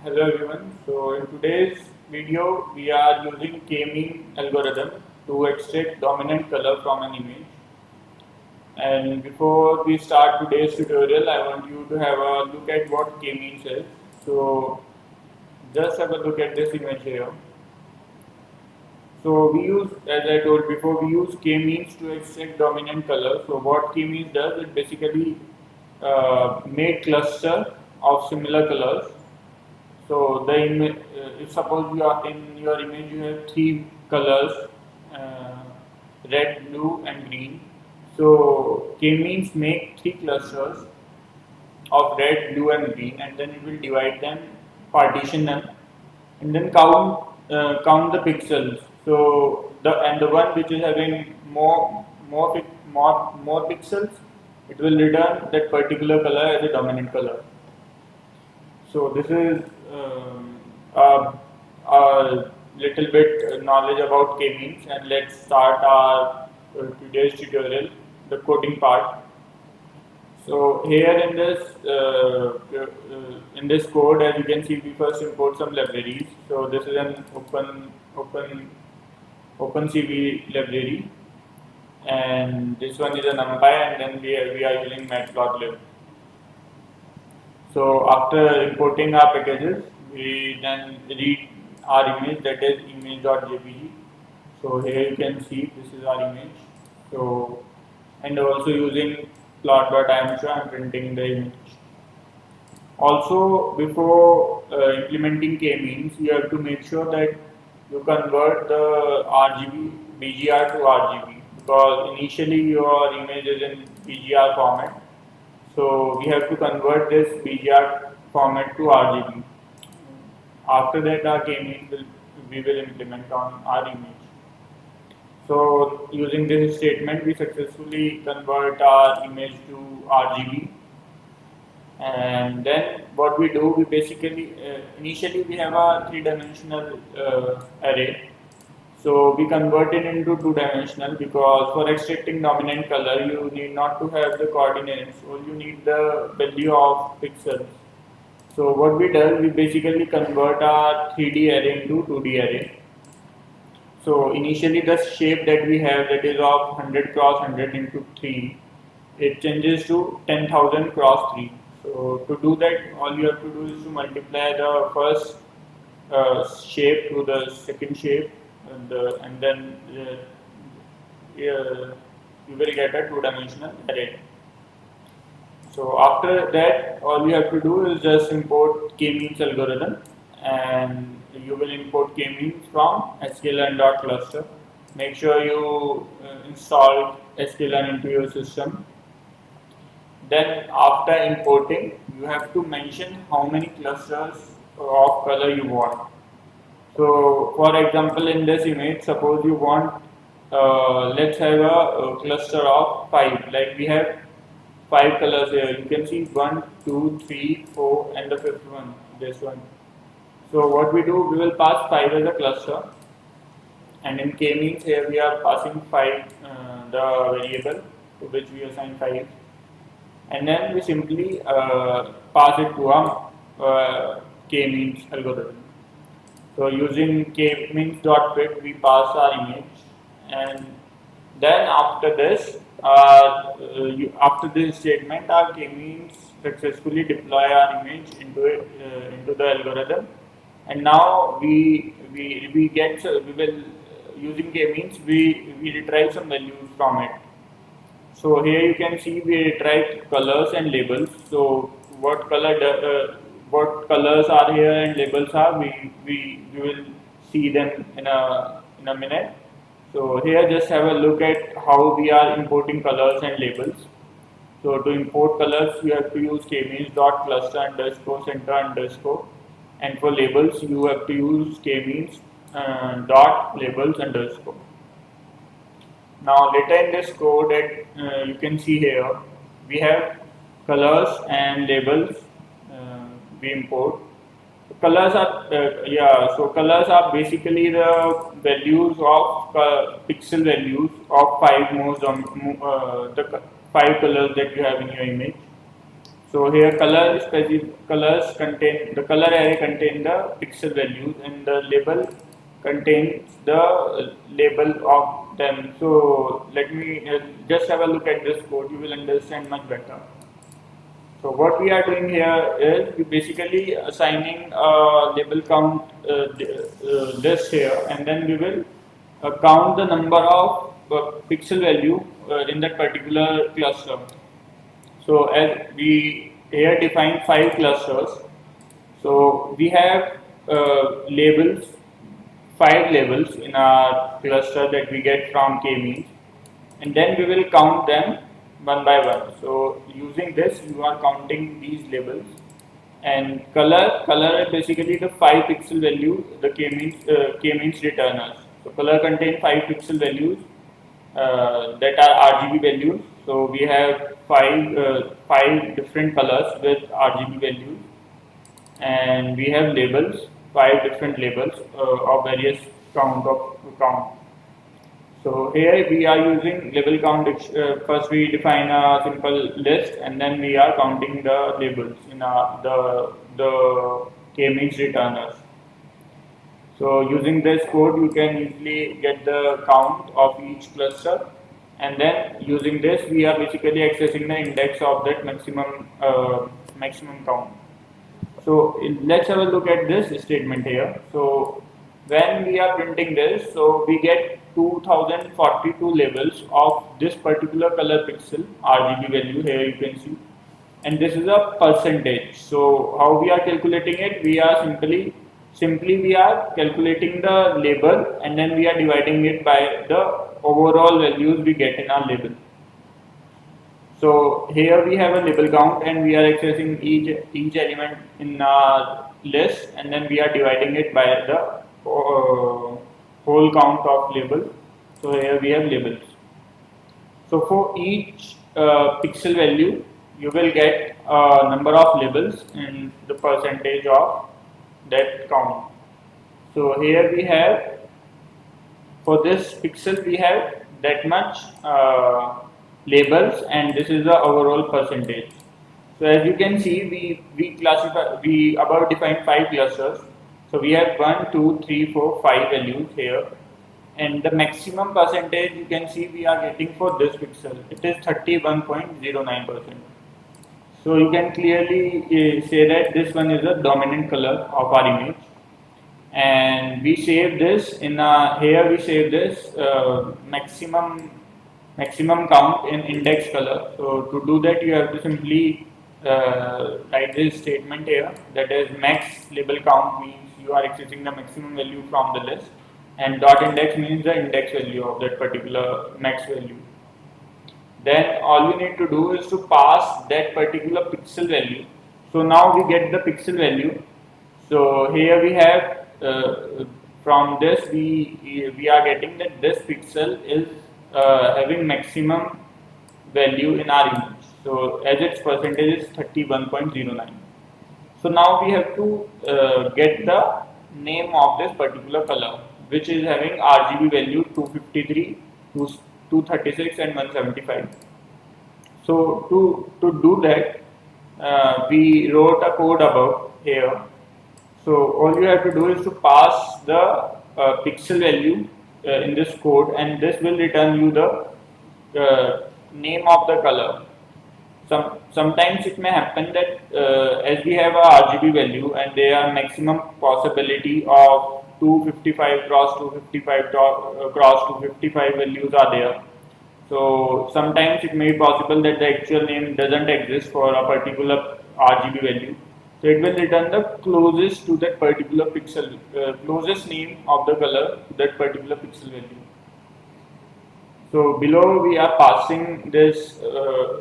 Hello everyone. So in today's video we are using K-mean algorithm to extract dominant color from an image. And before we start today's tutorial, I want you to have a look at what K-means is. So just have a look at this image here. So we use, as I told before, we use K-means to extract dominant color. So what K-means does, it basically make cluster of similar colors. So the if suppose you are in your image you have three colors, uh, red, blue, and green. So K-means make three clusters of red, blue, and green, and then it will divide them, partition them, and then count the pixels. So the one which is having more pixels, it will return that particular color as a dominant color. So this is a little bit knowledge about K-means, and let's start our today's tutorial, the coding part. So here in this code, as you can see, we first import some libraries. So this is an OpenCV library, and this one is a NumPy, and then we are using Matplotlib. So after importing our packages, we then read our image, that is image.jpg. So here you can see this is our image. So and also using plot.imshow, I'm printing the image. Also, before implementing k-means, you have to make sure that you convert the RGB BGR to RGB, because initially your image is in BGR format. So we have to convert this BGR format to RGB. After that, our k-means we will implement on our image. So using this statement, we successfully convert our image to RGB. And then what we do, we basically initially we have a three-dimensional array. So we convert it into two-dimensional, because for extracting dominant color, you need not to have the coordinates, all you need the value of pixels. So what we do, we basically convert our 3D array into 2D array. So initially the shape that we have, that is of 100 cross 100 into 3, it changes to 10,000 cross 3. So to do that, all you have to do is to multiply the first shape to the second shape, and then you will get a two-dimensional array. So after that, all you have to do is just import k-means algorithm, and you will import k-means from sklearn.cluster. Make sure you install sklearn into your system. Then after importing, you have to mention how many clusters of color you want. So for example, in this image, suppose you want, let's have a cluster of 5, like we have 5 colors here. You can see 1, 2, 3, 4, and the fifth one, this one. So what we do, we will pass 5 as a cluster, and in k-means here we are passing 5, the variable to which we assign 5, and then we simply pass it to a k-means algorithm. So using k-means.fit, we pass our image, and then after this, after this statement, our k-means successfully deploy our image into the algorithm, and now we will, using k-means, we retrieve some values from it. So here you can see we retrieve colors and labels. So what what colors are here and labels are, we will see them in a minute. So here just have a look at how we are importing colors and labels. So to import colors, you have to use k-means.cluster underscore center underscore, and for labels you have to use k-means dot labels underscore. Now later in this code that you can see here, we have colors and labels we import. Colors are colors are basically the values of pixel values of 5 the 5 colors that you have in your image. So here colors contain the color array contain the pixel values and the label contains the label of them. So let me just have a look at this code. You will understand much better. So what we are doing here is we basically assigning a label count list here, and then we will count the number of pixel value in that particular cluster. So as we here define 5 clusters, so we have labels, 5 labels in our cluster that we get from k-means, and then we will count them one by one. So using this, you are counting these labels, and color is basically the 5 pixel value the k-means return us. So color contain 5 pixel values that are RGB values. So we have five different colors with RGB values, and we have labels, 5 different labels of various count. So here we are using label count. First we define a simple list, and then we are counting the labels in the k-means returners. So using this code, you can easily get the count of each cluster, and then using this, we are basically accessing the index of that maximum count. So let's have a look at this statement here. So when we are printing this, so we get 2042 labels of this particular color pixel RGB value. Here you can see, and this is a percentage. So how we are calculating it? We are simply we are calculating the label, and then we are dividing it by the overall values we get in our label. So here we have a label count, and we are accessing each element in our list, and then we are dividing it by the whole count of label. So here we have labels. So for each pixel value, you will get a number of labels and the percentage of that count. So here we have, for this pixel we have that much labels, and this is the overall percentage. So as you can see, we above define 5 clusters. So we have 1, 2, 3, 4, 5 values here, and the maximum percentage you can see we are getting for this pixel. It is 31.09%. So you can clearly say that this one is a dominant color of our image, and we save this in here we save this maximum count in index color. So to do that, you have to simply write this statement here, that is max label count means you are accessing the maximum value from the list, and dot index means the index value of that particular max value. Then all you need to do is to pass that particular pixel value. So now we get the pixel value. So here we have from this we are getting that this pixel is having maximum value in our image. So as its percentage is 31.09. So now we have to get the name of this particular color, which is having RGB value 253, 236 and 175. So to do that, we wrote a code above here. So all you have to do is to pass the pixel value in this code, and this will return you the name of the color. Sometimes it may happen that as we have a RGB value and there are maximum possibility of 255 cross 255 cross 255 values are there. So sometimes it may be possible that the actual name doesn't exist for a particular RGB value. So it will return the closest to that particular pixel, closest name of the color to that particular pixel value. So below we are passing this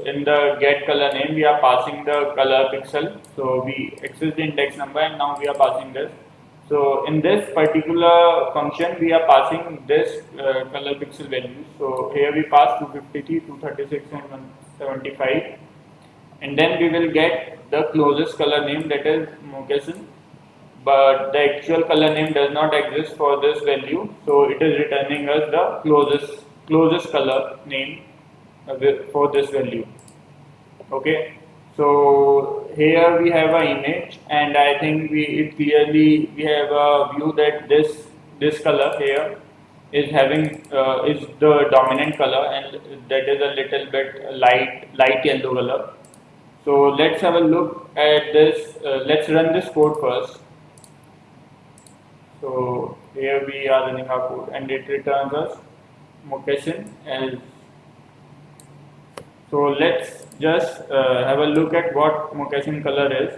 in the get color name, we are passing the color pixel. So we access the index number, and now we are passing this. So in this particular function, we are passing this color pixel value. So here we pass 253, 236 and 175, and then we will get the closest color name, that is Moccasin, but the actual color name does not exist for this value. So it is returning us the closest color name for this value. Okay, So here we have an image, and I think we have a view that this color here is having is the dominant color, and that is a little bit light yellow color. So let's have a look at this. Let's run this code first. So here we are running our code, and it returns us Mokeshin as. So let's just have a look at what Mokeshin color is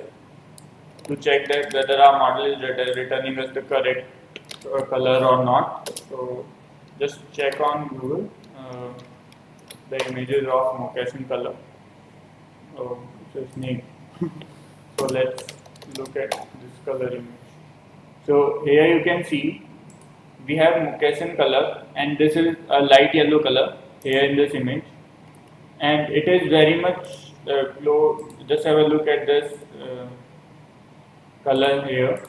to check that whether our model is returning us the correct color or not. So just check on Google the images of Mokeshin color. Oh, it's a snake. So let's look at this color image. So here you can see we have Mokeshin color, and this is a light yellow color here in this image, and it is very much close. Just have a look at this color here,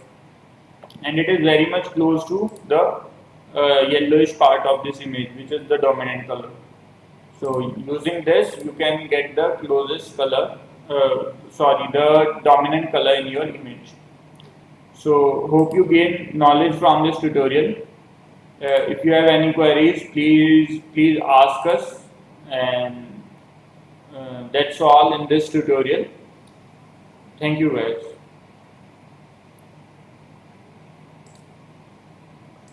and it is very much close to the yellowish part of this image, which is the dominant color. So using this, you can get the closest color, the dominant color in your image. So hope you gain knowledge from this tutorial. If you have any queries, please ask us, and that's all in this tutorial. Thank you guys.